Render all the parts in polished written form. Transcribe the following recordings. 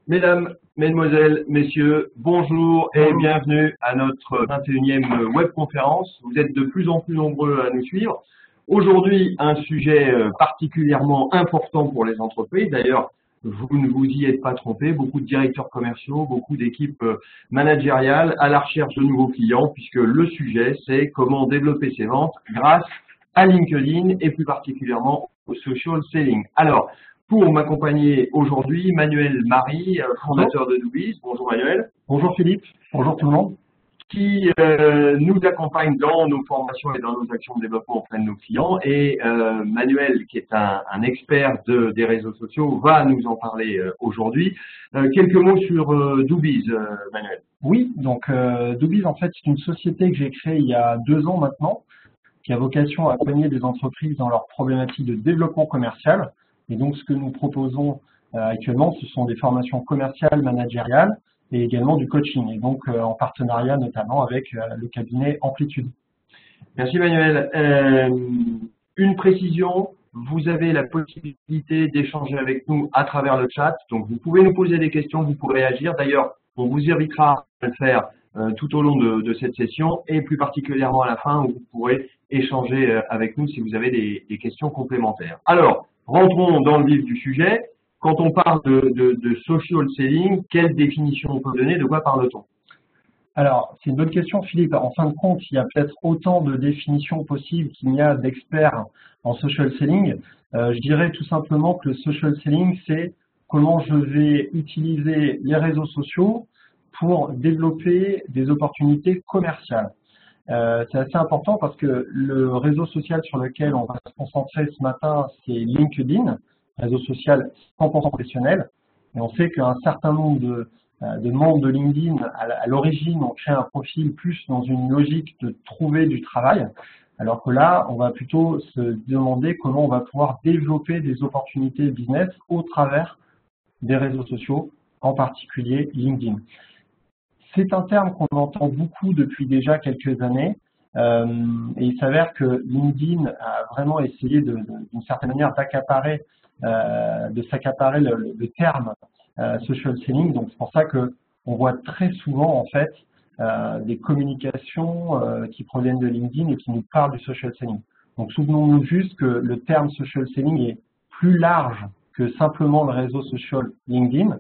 Mesdames, Mesdemoiselles, Messieurs, bonjour et bienvenue à notre 21e webconférence. Vous êtes de plus en plus nombreux à nous suivre. Aujourd'hui, un sujet particulièrement important pour les entreprises. D'ailleurs, vous ne vous y êtes pas trompé. Beaucoup de directeurs commerciaux, beaucoup d'équipes managériales à la recherche de nouveaux clients, puisque le sujet, c'est comment développer ses ventes grâce à LinkedIn et plus particulièrement au social selling. Alors, pour m'accompagner aujourd'hui, Manuel Marie, fondateur de Doobies. Bonjour Manuel. Bonjour Philippe, bonjour tout le monde. Qui nous accompagne dans nos formations et dans nos actions de développement auprès de nos clients. Et Manuel, qui est un expert des réseaux sociaux, va nous en parler aujourd'hui. Quelques mots sur Doobies, Manuel. Oui, donc Doobies, en fait, c'est une société que j'ai créée il y a 2 ans maintenant, qui a vocation à accompagner des entreprises dans leurs problématiques de développement commercial. Et donc, ce que nous proposons actuellement, ce sont des formations commerciales, managériales et également du coaching. Et donc, en partenariat notamment avec le cabinet Amplitude. Merci Manuel. Une précision, vous avez la possibilité d'échanger avec nous à travers le chat. Donc, vous pouvez nous poser des questions, vous pourrez réagir. D'ailleurs, on vous invitera à le faire tout au long de cette session et plus particulièrement à la fin où vous pourrez échanger avec nous si vous avez des questions complémentaires. Alors, rentrons dans le vif du sujet. Quand on parle de social selling, quelle définition on peut donner? De quoi parle-t-on? Alors, c'est une bonne question, Philippe. En fin de compte, il y a peut-être autant de définitions possibles qu'il y a d'experts en social selling. Je dirais tout simplement que le social selling, c'est comment je vais utiliser les réseaux sociaux pour développer des opportunités commerciales. C'est assez important parce que le réseau social sur lequel on va se concentrer ce matin, c'est LinkedIn, réseau social 100% professionnel. Et on sait qu'un certain nombre de membres de LinkedIn, à l'origine, ont créé un profil plus dans une logique de trouver du travail, alors que là, on va plutôt se demander comment on va pouvoir développer des opportunités business au travers des réseaux sociaux, en particulier LinkedIn. C'est un terme qu'on entend beaucoup depuis déjà quelques années et il s'avère que LinkedIn a vraiment essayé d'une certaine manière s'accaparer le terme social selling. Donc c'est pour ça que on voit très souvent en fait des communications qui proviennent de LinkedIn et qui nous parlent du social selling. Donc souvenons-nous juste que le terme social selling est plus large que simplement le réseau social LinkedIn,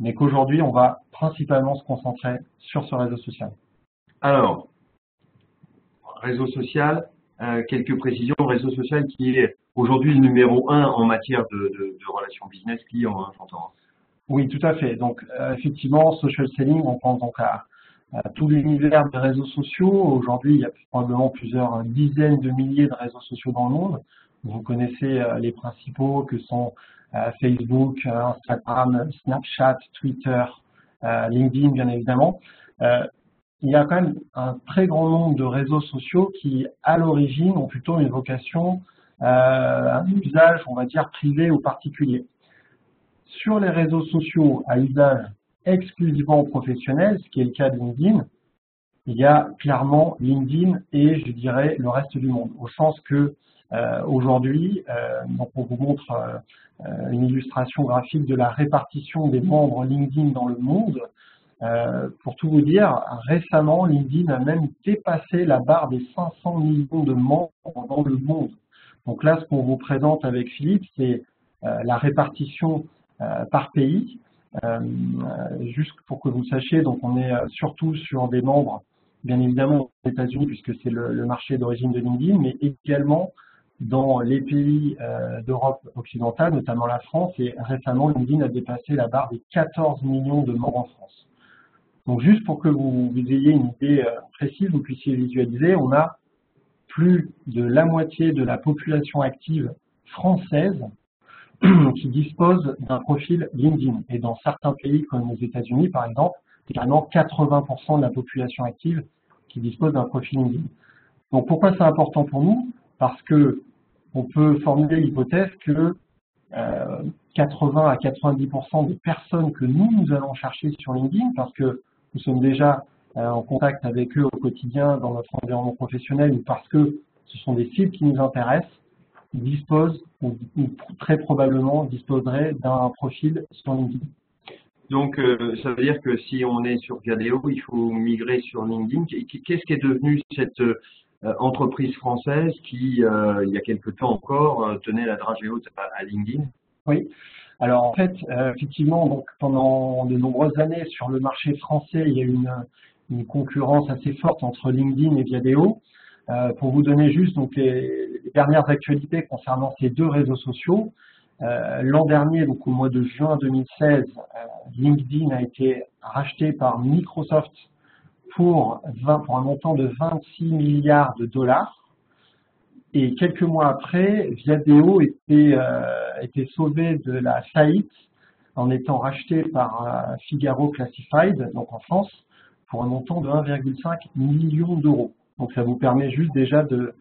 mais qu'aujourd'hui, on va principalement se concentrer sur ce réseau social. Alors, réseau social, quelques précisions. Réseau social qui est aujourd'hui le numéro 1 en matière de relations business client, hein, j'entends. Oui, tout à fait. Donc, effectivement, social selling, on pense donc à tout l'univers des réseaux sociaux. Aujourd'hui, il y a probablement plusieurs dizaines de milliers de réseaux sociaux dans le monde. Vous connaissez les principaux que sont Facebook, Instagram, Snapchat, Twitter, LinkedIn, bien évidemment. Il y a quand même un très grand nombre de réseaux sociaux qui, à l'origine, ont plutôt une vocation, un usage, on va dire, privé ou particulier. Sur les réseaux sociaux à usage exclusivement professionnel, ce qui est le cas de LinkedIn, il y a clairement LinkedIn et, je dirais, le reste du monde, au sens que aujourd'hui, donc on vous montre une illustration graphique de la répartition des membres LinkedIn dans le monde. Pour tout vous dire, récemment, LinkedIn a même dépassé la barre des 500 millions de membres dans le monde. Donc là, ce qu'on vous présente avec Philippe, c'est la répartition par pays. Juste pour que vous sachiez, donc on est surtout sur des membres, bien évidemment aux États-Unis, puisque c'est le marché d'origine de LinkedIn, mais également dans les pays d'Europe occidentale, notamment la France, et récemment LinkedIn a dépassé la barre des 14 millions de membres en France. Donc juste pour que vous ayez une idée précise, vous puissiez visualiser, on a plus de la moitié de la population active française qui dispose d'un profil LinkedIn. Et dans certains pays comme les États-Unis, par exemple, c'est carrément 80% de la population active qui dispose d'un profil LinkedIn. Donc pourquoi c'est important pour nous? Parce que on peut formuler l'hypothèse que 80 à 90% des personnes que nous allons chercher sur LinkedIn, parce que nous sommes déjà en contact avec eux au quotidien dans notre environnement professionnel ou parce que ce sont des cibles qui nous intéressent, disposent ou très probablement disposeraient d'un profil sur LinkedIn. Donc, ça veut dire que si on est sur Viadeo, il faut migrer sur LinkedIn. Qu'est-ce qui est devenu cette entreprise française qui, il y a quelque temps encore, tenait la dragée haute à LinkedIn? Oui. Alors en fait, effectivement, donc pendant de nombreuses années sur le marché français, il y a eu une concurrence assez forte entre LinkedIn et Viadeo. Pour vous donner juste donc les dernières actualités concernant ces deux réseaux sociaux, l'an dernier, donc au mois de juin 2016, LinkedIn a été racheté par Microsoft pour un montant de 26 milliards de dollars. Et quelques mois après, Viadeo était sauvé de la faillite en étant racheté par Figaro Classified, donc en France, pour un montant de 1,5 million d'euros. Donc ça vous permet juste déjà de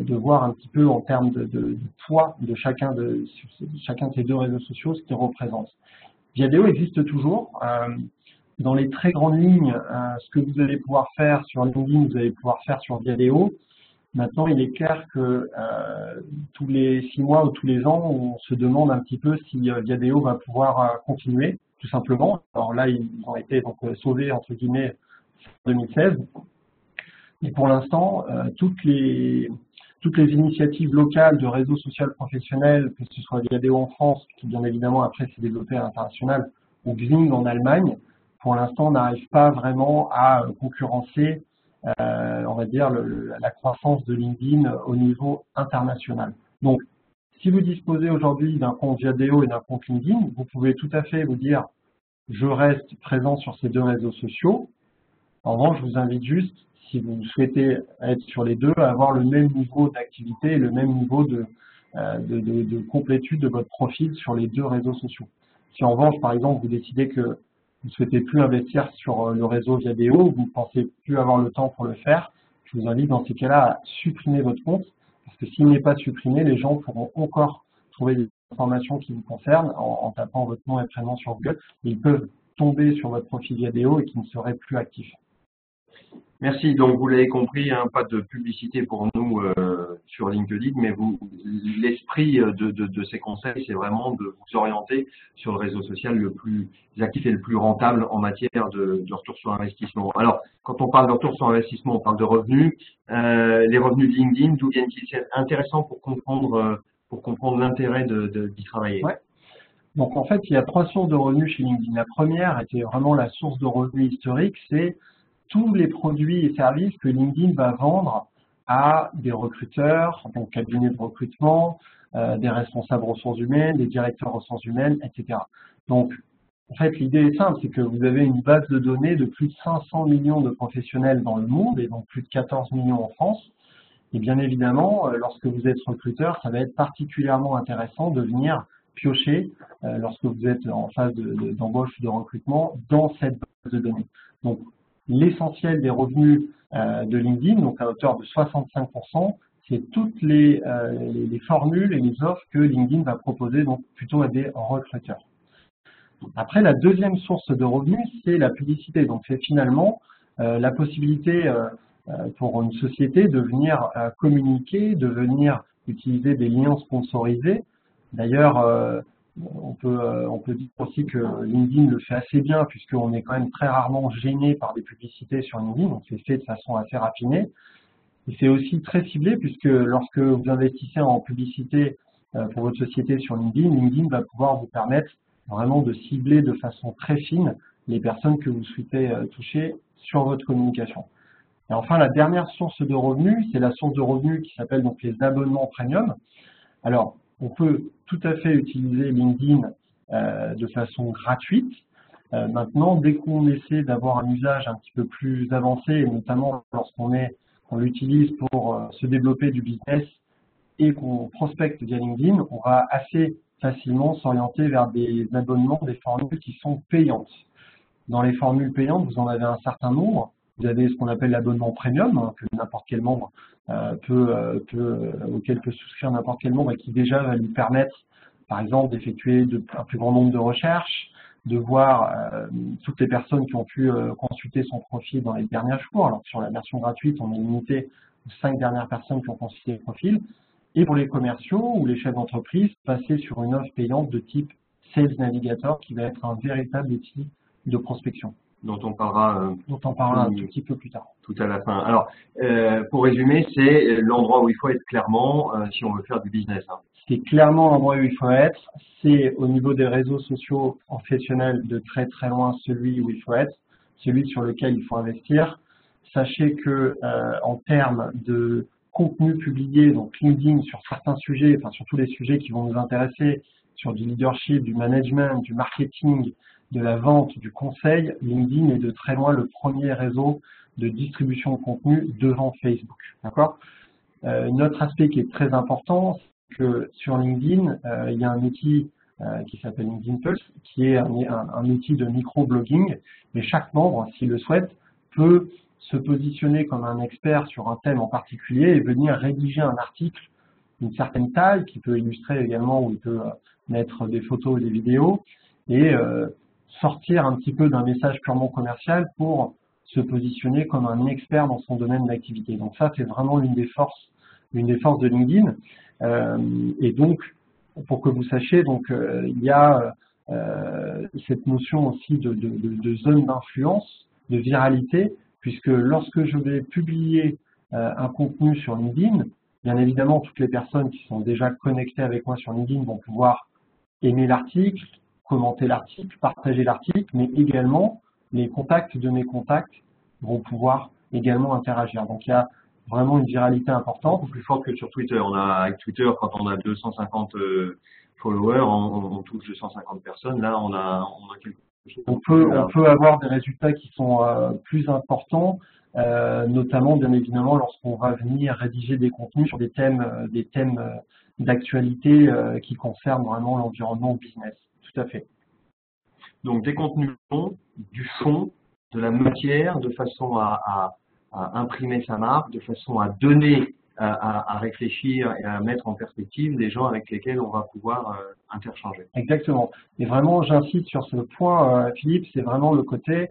voir un petit peu en termes de poids de chacun de ces deux réseaux sociaux ce qu'ils représentent. Viadeo existe toujours. Dans les très grandes lignes, ce que vous allez pouvoir faire sur LinkedIn, vous allez pouvoir faire sur Viadeo. Maintenant, il est clair que tous les 6 mois ou tous les ans, on se demande un petit peu si Viadeo va pouvoir continuer, tout simplement. Alors là, ils ont été donc sauvés, entre guillemets, en 2016. Mais pour l'instant, toutes les initiatives locales de réseaux sociaux professionnels, que ce soit Viadeo en France, qui bien évidemment après s'est développé à l'international, ou Xing en Allemagne, pour l'instant n'arrivent pas vraiment à concurrencer on va dire, la croissance de LinkedIn au niveau international. Donc, si vous disposez aujourd'hui d'un compte Viadeo et d'un compte LinkedIn, vous pouvez tout à fait vous dire, je reste présent sur ces deux réseaux sociaux. En revanche, je vous invite juste, si vous souhaitez être sur les deux, à avoir le même niveau d'activité et le même niveau de complétude de votre profil sur les deux réseaux sociaux. Si en revanche, par exemple, vous décidez que vous ne souhaitez plus investir sur le réseau Viadeo, vous ne pensez plus avoir le temps pour le faire, je vous invite dans ces cas-là à supprimer votre compte, parce que s'il n'est pas supprimé, les gens pourront encore trouver des informations qui vous concernent en tapant votre nom et prénom sur Google, et ils peuvent tomber sur votre profil Viadeo et qui ne serait plus actif. Merci. Donc, vous l'avez compris, hein, pas de publicité pour nous sur LinkedIn, mais l'esprit de ces conseils, c'est vraiment de vous orienter sur le réseau social le plus actif et le plus rentable en matière de retour sur investissement. Alors, quand on parle de retour sur investissement, on parle de revenus. Les revenus de LinkedIn, d'où viennent-ils? C'est intéressant pour comprendre l'intérêt d'y travailler. Ouais. Donc, en fait, il y a 3 sources de revenus chez LinkedIn. La première était vraiment la source de revenus historique, c'est tous les produits et services que LinkedIn va vendre à des recruteurs, donc cabinets de recrutement, des responsables ressources humaines, des directeurs ressources humaines, etc. Donc, en fait, l'idée est simple, c'est que vous avez une base de données de plus de 500 millions de professionnels dans le monde et donc plus de 14 millions en France. Et bien évidemment, lorsque vous êtes recruteur, ça va être particulièrement intéressant de venir piocher lorsque vous êtes en phase d'embauche ou de recrutement dans cette base de données. Donc, l'essentiel des revenus de LinkedIn, donc à hauteur de 65%, c'est toutes les formules et les offres que LinkedIn va proposer donc plutôt à des recruteurs. Après, la deuxième source de revenus, c'est la publicité. Donc, c'est finalement la possibilité pour une société de venir communiquer, de venir utiliser des liens sponsorisés. D'ailleurs, on peut dire aussi que LinkedIn le fait assez bien puisqu'on est quand même très rarement gêné par des publicités sur LinkedIn, donc c'est fait de façon assez raffinée. Et c'est aussi très ciblé puisque lorsque vous investissez en publicité pour votre société sur LinkedIn, LinkedIn va pouvoir vous permettre vraiment de cibler de façon très fine les personnes que vous souhaitez toucher sur votre communication. Et enfin, la dernière source de revenus, c'est la source de revenus qui s'appelle donc les abonnements premium. Alors, on peut tout à fait utiliser LinkedIn de façon gratuite. Maintenant, dès qu'on essaie d'avoir un usage un petit peu plus avancé, et notamment lorsqu'on l'utilise pour se développer du business et qu'on prospecte via LinkedIn, on va assez facilement s'orienter vers des abonnements, des formules qui sont payantes. Dans les formules payantes, vous en avez un certain nombre. Vous avez ce qu'on appelle l'abonnement premium, hein, que n'importe quel membre auquel peut souscrire n'importe quel membre et qui déjà va lui permettre, par exemple, d'effectuer un plus grand nombre de recherches, de voir toutes les personnes qui ont pu consulter son profil dans les derniers jours. Alors sur la version gratuite, on est limité aux 5 dernières personnes qui ont consulté le profil. Et pour les commerciaux ou les chefs d'entreprise, passer sur une offre payante de type Sales Navigator qui va être un véritable outil de prospection. Dont on parlera un tout petit peu plus tard. Tout à la fin. Alors, pour résumer, c'est l'endroit où il faut être clairement si on veut faire du business. Hein. C'est clairement l'endroit où il faut être. C'est au niveau des réseaux sociaux professionnels de très très loin celui où il faut être, celui sur lequel il faut investir. Sachez que en termes de contenu publié, donc LinkedIn sur certains sujets, enfin sur tous les sujets qui vont nous intéresser, sur du leadership, du management, du marketing, de la vente, du conseil, LinkedIn est de très loin le premier réseau de distribution de contenu devant Facebook. D'accord ? Notre aspect qui est très important, c'est que sur LinkedIn, il y a un outil qui s'appelle LinkedIn Pulse, qui est un outil de micro-blogging, et chaque membre, s'il le souhaite, peut se positionner comme un expert sur un thème en particulier et venir rédiger un article d'une certaine taille, qui peut illustrer également, où il peut mettre des photos ou des vidéos, et sortir un petit peu d'un message purement commercial pour se positionner comme un expert dans son domaine d'activité. Donc ça, c'est vraiment l'une des forces de LinkedIn. Et donc, pour que vous sachiez, donc il y a cette notion aussi de zone d'influence, de viralité, puisque lorsque je vais publier un contenu sur LinkedIn, bien évidemment, toutes les personnes qui sont déjà connectées avec moi sur LinkedIn vont pouvoir aimer l'article, commenter l'article, partager l'article, mais également les contacts de mes contacts vont pouvoir également interagir. Donc il y a vraiment une viralité importante. Beaucoup plus forte que sur Twitter. Avec Twitter, quand on a 250 followers, on touche 250 personnes. Là, on a quelque chose. On peut avoir des résultats qui sont plus importants, notamment bien évidemment lorsqu'on va venir rédiger des contenus sur des thèmes d'actualité qui concernent vraiment l'environnement business. Tout à fait. Donc des contenus longs, du fond, de la matière, de façon à imprimer sa marque, de façon à donner, à réfléchir et à mettre en perspective les gens avec lesquels on va pouvoir interchanger. Exactement. Et vraiment, j'insiste sur ce point, Philippe, c'est vraiment le côté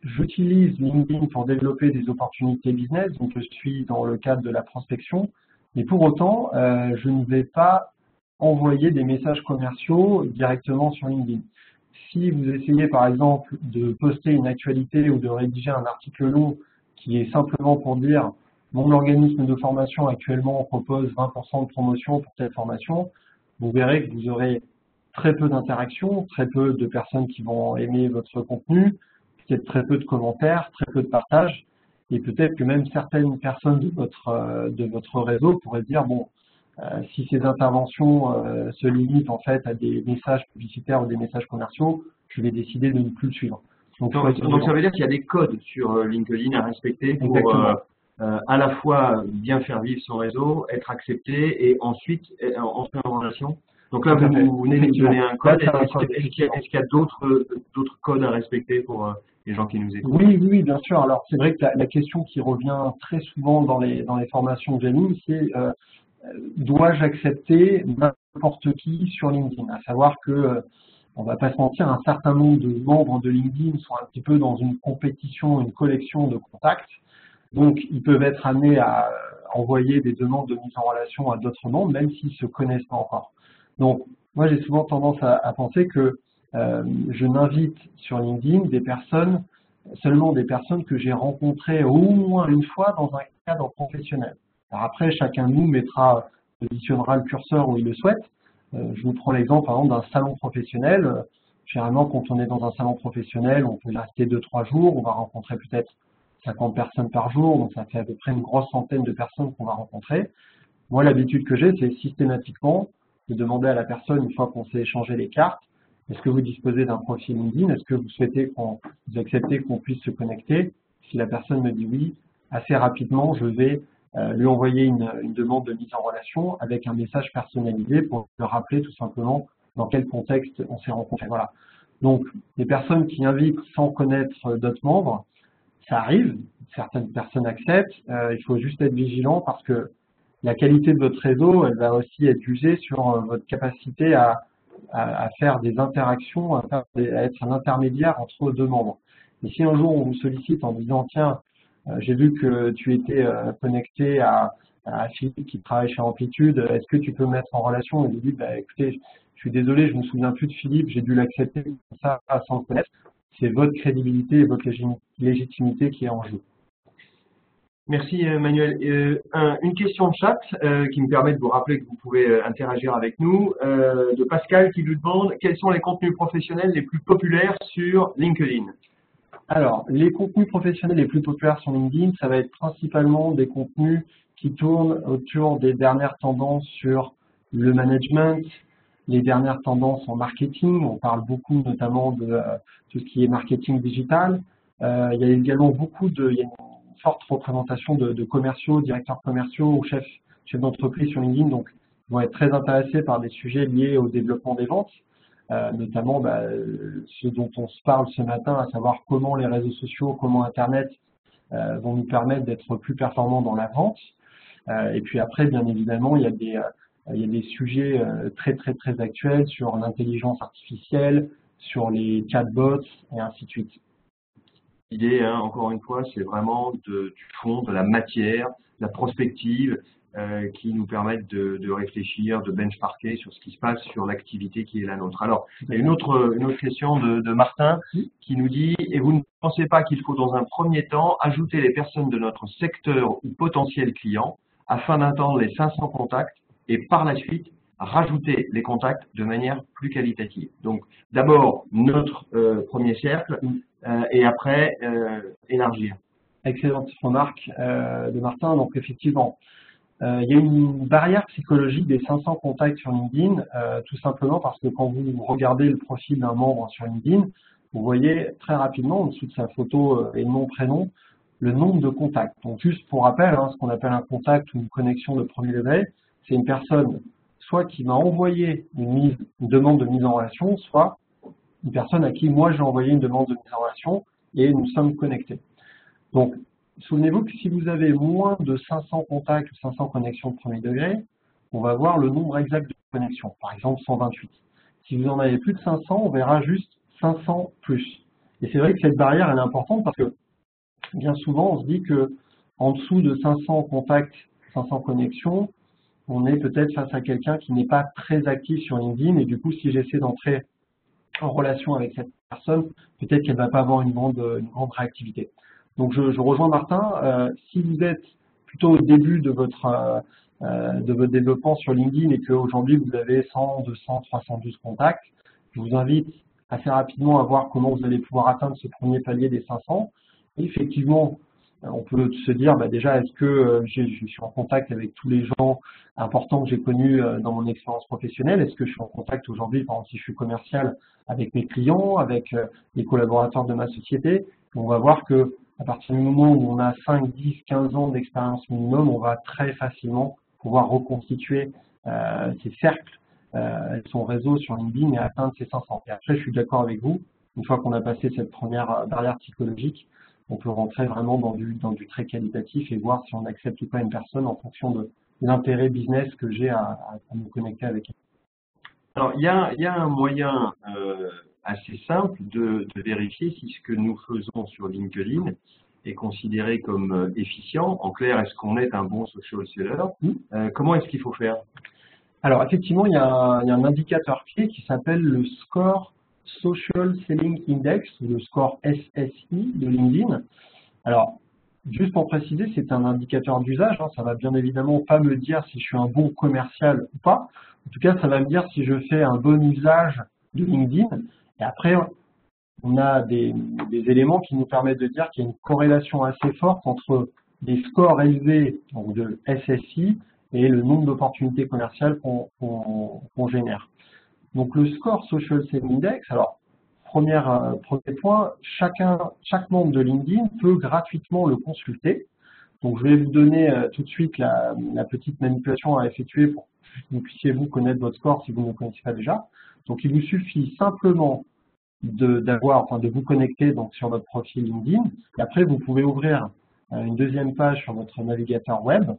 j'utilise LinkedIn pour développer des opportunités business, donc je suis dans le cadre de la prospection, mais pour autant, je ne vais pas envoyer des messages commerciaux directement sur LinkedIn. Si vous essayez par exemple de poster une actualité ou de rédiger un article long qui est simplement pour dire mon organisme de formation actuellement propose 20% de promotion pour telle formation, vous verrez que vous aurez très peu d'interactions, très peu de personnes qui vont aimer votre contenu, peut-être très peu de commentaires, très peu de partages, et peut-être que même certaines personnes de votre réseau pourraient dire bon, si ces interventions se limitent en fait à des messages publicitaires ou des messages commerciaux, je vais décider de ne plus le suivre. Donc ça veut dire qu'il y a des codes sur LinkedIn à respecter pour à la fois bien faire vivre son réseau, être accepté et ensuite entrer en relation. Donc là, vous venez de donner un code. Est-ce qu'il y a d'autres codes à respecter pour les gens qui nous écoutent? Oui, bien sûr. Alors c'est vrai que la question qui revient très souvent dans les formations que j'anime, c'est dois-je accepter n'importe qui sur LinkedIn? À savoir que, on va pas se mentir, un certain nombre de membres de LinkedIn sont un petit peu dans une compétition, une collection de contacts. Donc, ils peuvent être amenés à envoyer des demandes de mise en relation à d'autres membres, même s'ils se connaissent pas encore. Donc, moi, j'ai souvent tendance à penser que je n'invite sur LinkedIn seulement des personnes que j'ai rencontrées au moins une fois dans un cadre professionnel. Alors après, chacun de nous positionnera le curseur où il le souhaite. Je vous prends l'exemple, par exemple, d'un salon professionnel. Généralement, quand on est dans un salon professionnel, on peut y rester 2-3 jours. On va rencontrer peut-être 50 personnes par jour, donc ça fait à peu près une grosse centaine de personnes qu'on va rencontrer. Moi, l'habitude que j'ai, c'est systématiquement de demander à la personne, une fois qu'on s'est échangé les cartes, est-ce que vous disposez d'un profil LinkedIn? Est-ce que vous souhaitez vous acceptez qu'on puisse se connecter? Si la personne me dit oui, assez rapidement, je vais lui envoyer une demande de mise en relation avec un message personnalisé pour le rappeler tout simplement dans quel contexte on s'est rencontrés. Voilà. Donc, les personnes qui invitent sans connaître d'autres membres, ça arrive, certaines personnes acceptent, il faut juste être vigilant parce que la qualité de votre réseau, elle va aussi être jugée sur votre capacité à faire des interactions, à être un intermédiaire entre deux membres. Et si un jour on vous sollicite en disant tiens, j'ai vu que tu étais connecté à Philippe qui travaille chez Amplitude, est-ce que tu peux me mettre en relation? Et vous dites bah, écoutez, Je suis désolé, je me souviens plus de Philippe, j'ai dû l'accepter comme ça sans le connaître. C'est votre crédibilité et votre légitimité qui est en jeu. Merci Manuel. Une question de chat qui me permet de vous rappeler que vous pouvez interagir avec nous, de Pascal qui nous demande quels sont les contenus professionnels les plus populaires sur LinkedIn. Alors, les contenus professionnels les plus populaires sur LinkedIn, ça va être principalement des contenus qui tournent autour des dernières tendances sur le management, les dernières tendances en marketing. On parle beaucoup notamment de tout ce qui est marketing digital. Il y a également il y a une forte représentation de commerciaux, directeurs commerciaux ou chefs d'entreprise sur LinkedIn, donc ils vont être très intéressés par des sujets liés au développement des ventes, notamment ce dont on se parle ce matin, à savoir comment les réseaux sociaux, comment Internet vont nous permettre d'être plus performants dans la vente. Et puis après, bien évidemment, il y a des sujets très actuels sur l'intelligence artificielle, sur les chatbots et ainsi de suite. L'idée, encore une fois, c'est vraiment du fond, de la matière, de la prospective qui nous permettent de réfléchir, de benchmarker sur ce qui se passe sur l'activité qui est la nôtre. Alors, il y a une autre question de Martin qui nous dit « Et vous ne pensez pas qu'il faut dans un premier temps ajouter les personnes de notre secteur ou potentiel client afin d'atteindre les 500 contacts et par la suite rajouter les contacts de manière plus qualitative. » Donc, d'abord, notre premier cercle et après, élargir. Excellente remarque de Martin. Donc, effectivement, il y a une barrière psychologique des 500 contacts sur LinkedIn, tout simplement parce que quand vous regardez le profil d'un membre sur LinkedIn, vous voyez très rapidement, en dessous de sa photo et nom, prénom, le nombre de contacts. Donc, juste pour rappel, ce qu'on appelle un contact ou une connexion de premier degré, c'est une personne soit qui m'a envoyé une demande de mise en relation, soit une personne à qui moi j'ai envoyé une demande de mise en relation et nous sommes connectés. Donc, souvenez-vous que si vous avez moins de 500 contacts ou 500 connexions de premier degré, on va voir le nombre exact de connexions, par exemple 128. Si vous en avez plus de 500, on verra juste 500 plus. Et c'est vrai que cette barrière elle est importante parce que bien souvent on se dit que en dessous de 500 contacts, 500 connexions, on est peut-être face à quelqu'un qui n'est pas très actif sur LinkedIn et du coup si j'essaie d'entrer en relation avec cette personne, peut-être qu'elle ne va pas avoir une grande réactivité. Donc je rejoins Martin, si vous êtes plutôt au début de votre développement sur LinkedIn et qu'aujourd'hui vous avez 100, 200, 312 contacts, je vous invite assez rapidement à voir comment vous allez pouvoir atteindre ce premier palier des 500. Et effectivement, on peut se dire déjà est-ce que je suis en contact avec tous les gens importants que j'ai connus dans mon expérience professionnelle, est-ce que je suis en contact aujourd'hui, par exemple si je suis commercial, avec mes clients, avec les collaborateurs de ma société. On va voir que à partir du moment où on a 5, 10, 15 ans d'expérience minimum, on va très facilement pouvoir reconstituer ces cercles, son réseau sur LinkedIn et atteindre ces 500. Et après, je suis d'accord avec vous, une fois qu'on a passé cette première barrière psychologique, on peut rentrer vraiment dans du très qualitatif et voir si on accepte ou pas une personne en fonction de l'intérêt business que j'ai à me connecter avec elle. Alors, il y a un moyen assez simple de vérifier si ce que nous faisons sur LinkedIn est considéré comme efficient. En clair, est-ce qu'on est un bon social seller? Comment est-ce qu'il faut faire? Alors, effectivement, il y a un indicateur clé qui s'appelle le score Social Selling Index, ou le score SSI de LinkedIn. Alors, juste pour préciser, c'est un indicateur d'usage. Ça va bien évidemment pas me dire si je suis un bon commercial ou pas. En tout cas, ça va me dire si je fais un bon usage de LinkedIn. Et après, on a des éléments qui nous permettent de dire qu'il y a une corrélation assez forte entre des scores élevés donc de SSI et le nombre d'opportunités commerciales qu'on génère. Donc le score Social Selling Index, alors premier point, chaque membre de LinkedIn peut gratuitement le consulter. Donc je vais vous donner tout de suite la petite manipulation à effectuer pour que vous puissiez vous connaître votre score si vous ne le connaissez pas déjà. Donc il vous suffit simplement de vous connecter donc sur votre profil LinkedIn. Et après vous pouvez ouvrir une deuxième page sur votre navigateur web.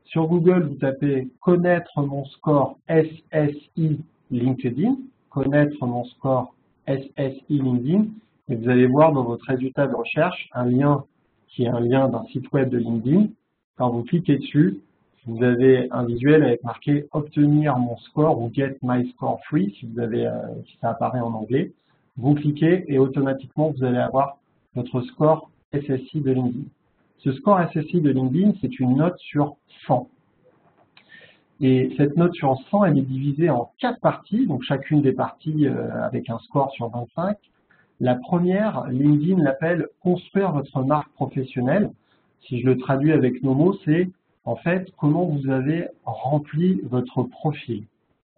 Sur Google, vous tapez « Connaître mon score SSI LinkedIn », « Connaître mon score SSI LinkedIn », et vous allez voir dans votre résultat de recherche un lien qui est un lien d'un site web de LinkedIn. Quand vous cliquez dessus, vous avez un visuel avec marqué « Obtenir mon score » ou « Get my score free » si si ça apparaît en anglais. Vous cliquez et automatiquement, vous allez avoir votre score SSI de LinkedIn. Ce score SSI de LinkedIn, c'est une note sur 100. Et cette note sur 100, elle est divisée en 4 parties, donc chacune des parties avec un score sur 25. La première, LinkedIn l'appelle « Construire votre marque professionnelle ». Si je le traduis avec nos mots, c'est en fait comment vous avez rempli votre profil.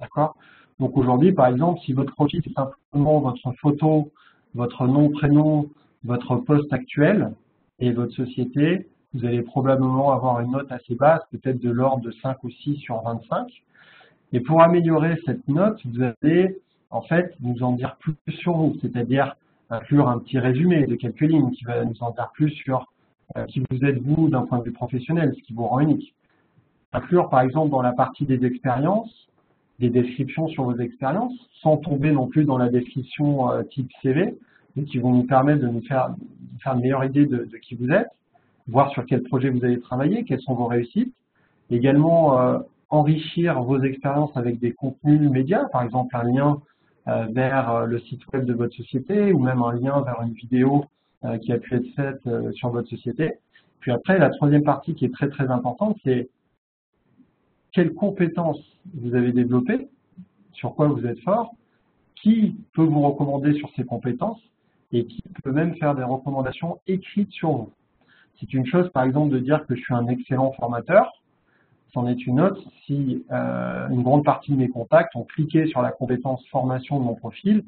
D'accord? Donc aujourd'hui, par exemple, si votre profil c'est simplement votre photo, votre nom, prénom, votre poste actuel et votre société, vous allez probablement avoir une note assez basse, peut-être de l'ordre de 5 ou 6 sur 25. Et pour améliorer cette note, vous allez en fait nous en dire plus sur vous, c'est-à-dire inclure un petit résumé de quelques lignes qui va nous en dire plus sur qui vous êtes vous d'un point de vue professionnel, ce qui vous rend unique. Inclure par exemple dans la partie des expériences, des descriptions sur vos expériences, sans tomber non plus dans la description type CV, mais qui vont nous permettre de nous faire une meilleure idée de qui vous êtes, voir sur quel projet vous avez travaillé, quelles sont vos réussites. Également, enrichir vos expériences avec des contenus médias, par exemple un lien vers le site web de votre société ou même un lien vers une vidéo qui a pu être faite sur votre société. Puis après, la troisième partie qui est très très importante, c'est quelles compétences vous avez développées, sur quoi vous êtes fort, qui peut vous recommander sur ces compétences et qui peut même faire des recommandations écrites sur vous. C'est une chose, par exemple, de dire que je suis un excellent formateur. C'en est une autre si une grande partie de mes contacts ont cliqué sur la compétence formation de mon profil,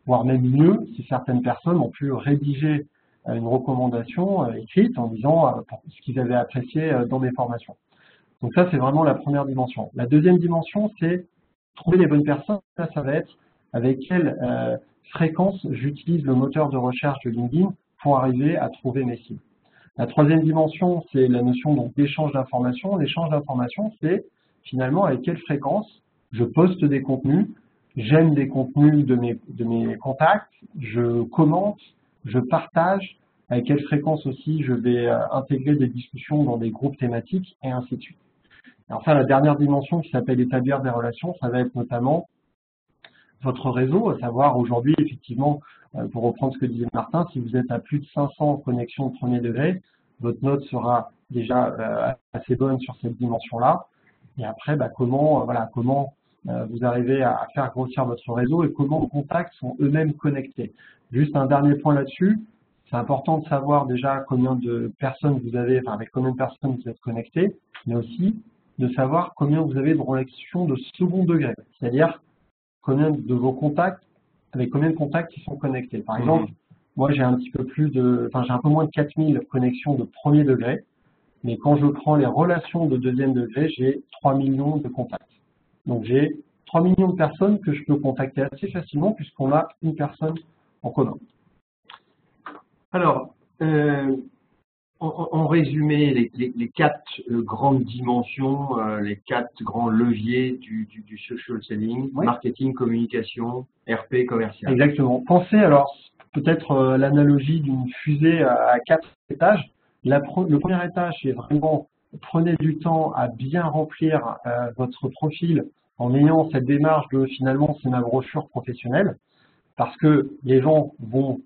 voire même mieux, si certaines personnes ont pu rédiger une recommandation écrite en disant ce qu'ils avaient apprécié dans mes formations. Donc ça, c'est vraiment la première dimension. La deuxième dimension, c'est trouver les bonnes personnes. Ça va être avec quelle fréquence j'utilise le moteur de recherche de LinkedIn pour arriver à trouver mes cibles. La troisième dimension, c'est la notion d'échange d'informations. L'échange d'informations, c'est finalement avec quelle fréquence je poste des contenus, j'aime des contenus de mes contacts, je commente, je partage, avec quelle fréquence aussi je vais intégrer des discussions dans des groupes thématiques, et ainsi de suite. Et enfin, la dernière dimension qui s'appelle établir des relations, ça va être notamment votre réseau, à savoir aujourd'hui, effectivement, pour reprendre ce que disait Martin, si vous êtes à plus de 500 connexions de premier degré, votre note sera déjà assez bonne sur cette dimension-là. Et après, comment vous arrivez à faire grossir votre réseau et comment vos contacts sont eux-mêmes connectés. Juste un dernier point là-dessus, c'est important de savoir déjà combien de personnes vous avez, avec combien de personnes vous êtes connectés, mais aussi de savoir combien vous avez de relations de second degré, c'est-à-dire combien de vos contacts, avec combien de contacts qui sont connectés. Par exemple, moi j'ai un peu moins de 4000 connexions de premier degré, mais quand je prends les relations de deuxième degré, j'ai 3 millions de contacts. Donc j'ai 3 millions de personnes que je peux contacter assez facilement puisqu'on a une personne en commun. Alors, en résumé, les 4 grandes dimensions, les 4 grands leviers du social selling, oui. Marketing, communication, RP, commercial. Exactement. Pensez alors peut-être l'analogie d'une fusée à 4 étages. Le premier étage, c'est vraiment prenez du temps à bien remplir votre profil en ayant cette démarche de finalement c'est ma brochure professionnelle. Parce que les gens vont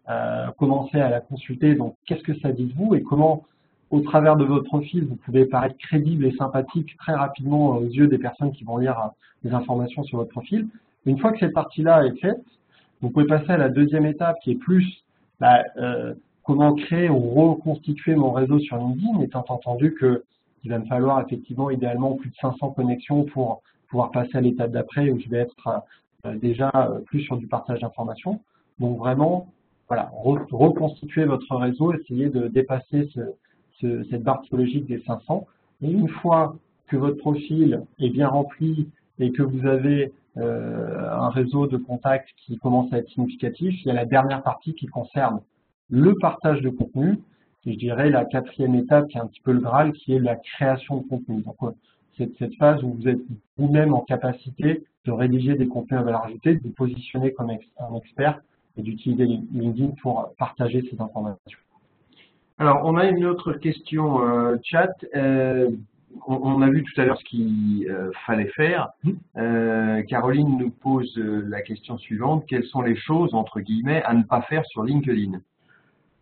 commencer à la consulter, donc qu'est-ce que ça dit de vous et comment, au travers de votre profil, vous pouvez paraître crédible et sympathique très rapidement aux yeux des personnes qui vont lire des informations sur votre profil. Une fois que cette partie-là est faite, vous pouvez passer à la deuxième étape qui est plus comment créer ou reconstituer mon réseau sur LinkedIn, étant entendu qu'il va me falloir effectivement idéalement plus de 500 connexions pour pouvoir passer à l'étape d'après où je vais être déjà plus sur du partage d'informations. Donc vraiment, voilà, reconstituer votre réseau, essayer de dépasser cette barre psychologique des 500. Et une fois que votre profil est bien rempli et que vous avez un réseau de contacts qui commence à être significatif, il y a la dernière partie qui concerne le partage de contenu. Et je dirais la 4e étape qui est un petit peu le Graal, qui est la création de contenu. Donc cette phase où vous êtes vous-même en capacité de rédiger des contenus à valeur ajoutée, de vous positionner comme un expert et d'utiliser LinkedIn pour partager ces informations. Alors, on a une autre question chat. on a vu tout à l'heure ce qu'il fallait faire. Caroline nous pose la question suivante. Quelles sont les choses, entre guillemets, à ne pas faire sur LinkedIn?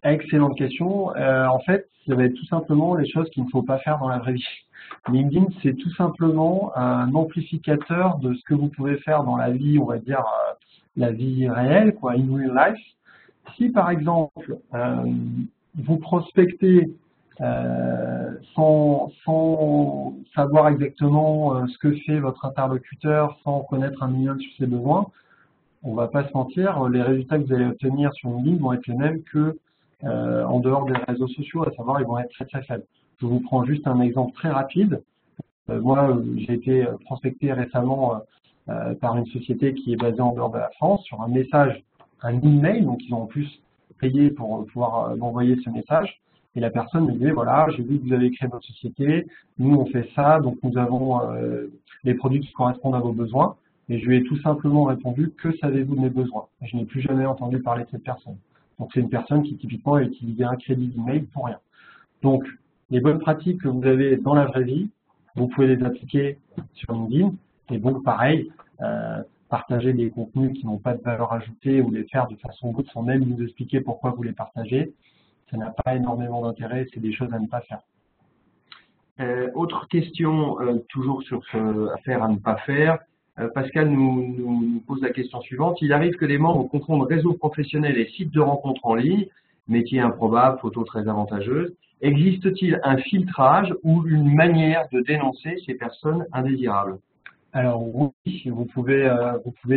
Excellente question. En fait, ça va être tout simplement les choses qu'il ne faut pas faire dans la vraie vie. LinkedIn, c'est tout simplement un amplificateur de ce que vous pouvez faire dans la vie, on va dire, la vie réelle, quoi, in real life. Si, par exemple, vous prospectez sans savoir exactement ce que fait votre interlocuteur, sans connaître un minimum sur ses besoins, on va pas se mentir, les résultats que vous allez obtenir sur LinkedIn vont être les mêmes que en dehors des réseaux sociaux, à savoir ils vont être très très faibles. Je vous prends juste un exemple très rapide. Moi, j'ai été prospecté récemment par une société qui est basée en dehors de la France sur un message, un email, donc ils ont en plus payé pour pouvoir m'envoyer ce message. Et la personne me disait, voilà, j'ai vu que vous avez créé votre société, nous on fait ça, donc nous avons les produits qui correspondent à vos besoins. Et je lui ai tout simplement répondu, que savez-vous de mes besoins? Je n'ai plus jamais entendu parler de cette personne. Donc c'est une personne qui typiquement a utilisé un crédit d'email pour rien. Donc les bonnes pratiques que vous avez dans la vraie vie, vous pouvez les appliquer sur LinkedIn. Et donc pareil, partager des contenus qui n'ont pas de valeur ajoutée ou les faire de façon brute sans même vous expliquer pourquoi vous les partagez, ça n'a pas énormément d'intérêt, c'est des choses à ne pas faire. Autre question, toujours sur ce affaire à ne pas faire. Pascal nous pose la question suivante. Il arrive que les membres confondent réseau professionnel et site de rencontres en ligne, métier improbable, photos très avantageuses. Existe-t-il un filtrage ou une manière de dénoncer ces personnes indésirables? Alors oui, vous pouvez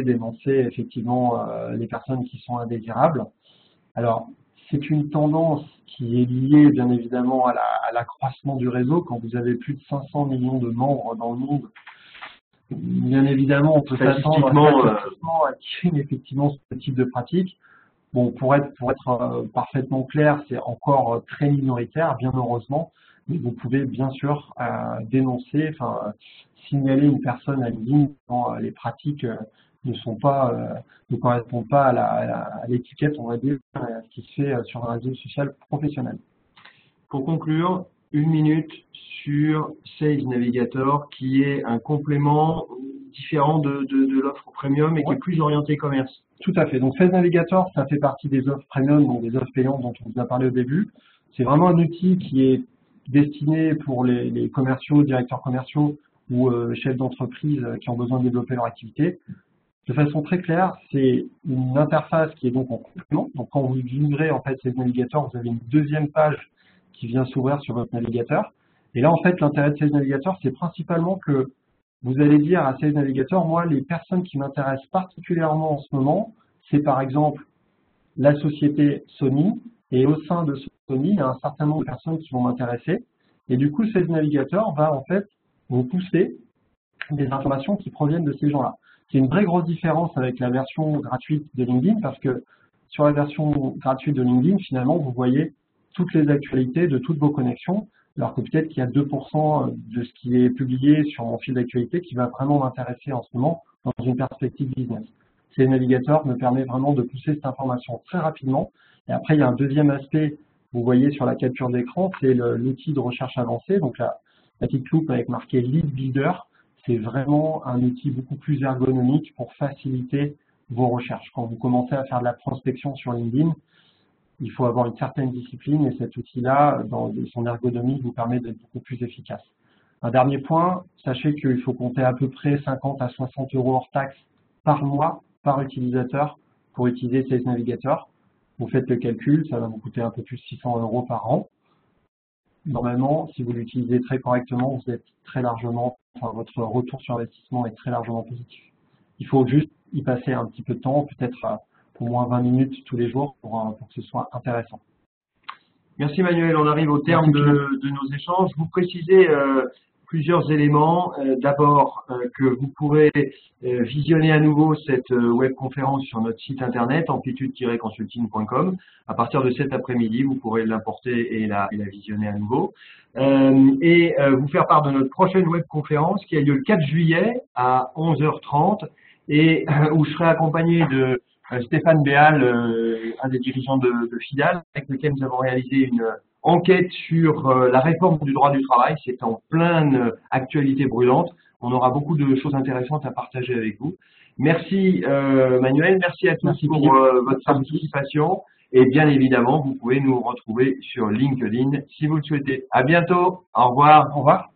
dénoncer effectivement les personnes qui sont indésirables. Alors c'est une tendance qui est liée bien évidemment à l'accroissement du réseau. Quand vous avez plus de 500 millions de membres dans le monde, bien évidemment, on peut s'attendre à qu'il y ait effectivement ce type de pratique. Bon, pour être parfaitement clair, c'est encore très minoritaire, bien heureusement, mais vous pouvez bien sûr dénoncer, enfin signaler une personne à LinkedIn quand les pratiques ne correspondent pas à l'étiquette, on va dire, ce qui se fait sur un réseau social professionnel. Pour conclure, 1 minute sur Sales Navigator, qui est un complément différent de l'offre premium et qui est plus orienté commerce. Tout à fait. Donc Sales Navigator, ça fait partie des offres premium, donc des offres payantes dont on vous a parlé au début. C'est vraiment un outil qui est destiné pour les commerciaux, directeurs commerciaux ou chefs d'entreprise qui ont besoin de développer leur activité. De façon très claire, c'est une interface qui est donc en complément. Donc quand vous ouvrez en fait Sales Navigator, vous avez une deuxième page qui vient s'ouvrir sur votre navigateur. Et là, en fait, l'intérêt de Sales Navigator, c'est principalement que vous allez dire à Sales Navigator, moi, les personnes qui m'intéressent particulièrement en ce moment, c'est par exemple la société Sony, et au sein de Sony, il y a un certain nombre de personnes qui vont m'intéresser. Et du coup, Sales Navigator va en fait vous pousser des informations qui proviennent de ces gens-là. C'est une vraie grosse différence avec la version gratuite de LinkedIn, parce que sur la version gratuite de LinkedIn, finalement, vous voyez toutes les actualités de toutes vos connexions, alors que peut-être qu'il y a 2% de ce qui est publié sur mon fil d'actualité qui va vraiment m'intéresser en ce moment dans une perspective business. Ces navigateurs me permet vraiment de pousser cette information très rapidement. Et après, il y a un deuxième aspect, vous voyez sur la capture d'écran, c'est l'outil de recherche avancée, donc la petite loupe avec marqué Lead Builder. C'est vraiment un outil beaucoup plus ergonomique pour faciliter vos recherches. Quand vous commencez à faire de la prospection sur LinkedIn, il faut avoir une certaine discipline et cet outil-là, dans son ergonomie, vous permet d'être beaucoup plus efficace. Un dernier point, sachez qu'il faut compter à peu près 50 à 60 € hors taxe par mois, par utilisateur, pour utiliser Sales Navigator. Vous faites le calcul, ça va vous coûter un peu plus de 600 € par an. Normalement, si vous l'utilisez très correctement, vous êtes très largement, enfin, votre retour sur investissement est très largement positif. Il faut juste y passer un petit peu de temps, peut-être au moins 20 minutes tous les jours pour que ce soit intéressant. Merci Manuel, on arrive au terme de nos échanges. Vous précisez plusieurs éléments. D'abord, que vous pourrez visionner à nouveau cette webconférence sur notre site internet amplitude-consulting.com. À partir de cet après-midi, vous pourrez l'importer et la visionner à nouveau. Et vous faire part de notre prochaine webconférence qui a lieu le 4 juillet à 11h30 et où je serai accompagné de Stéphane Béal, un des dirigeants de Fidal, avec lequel nous avons réalisé enquête sur la réforme du droit du travail. C'est en pleine actualité brûlante. On aura beaucoup de choses intéressantes à partager avec vous. Merci Manuel, merci à tous pour votre participation. Et bien évidemment, vous pouvez nous retrouver sur LinkedIn si vous le souhaitez. À bientôt. Au revoir. Au revoir.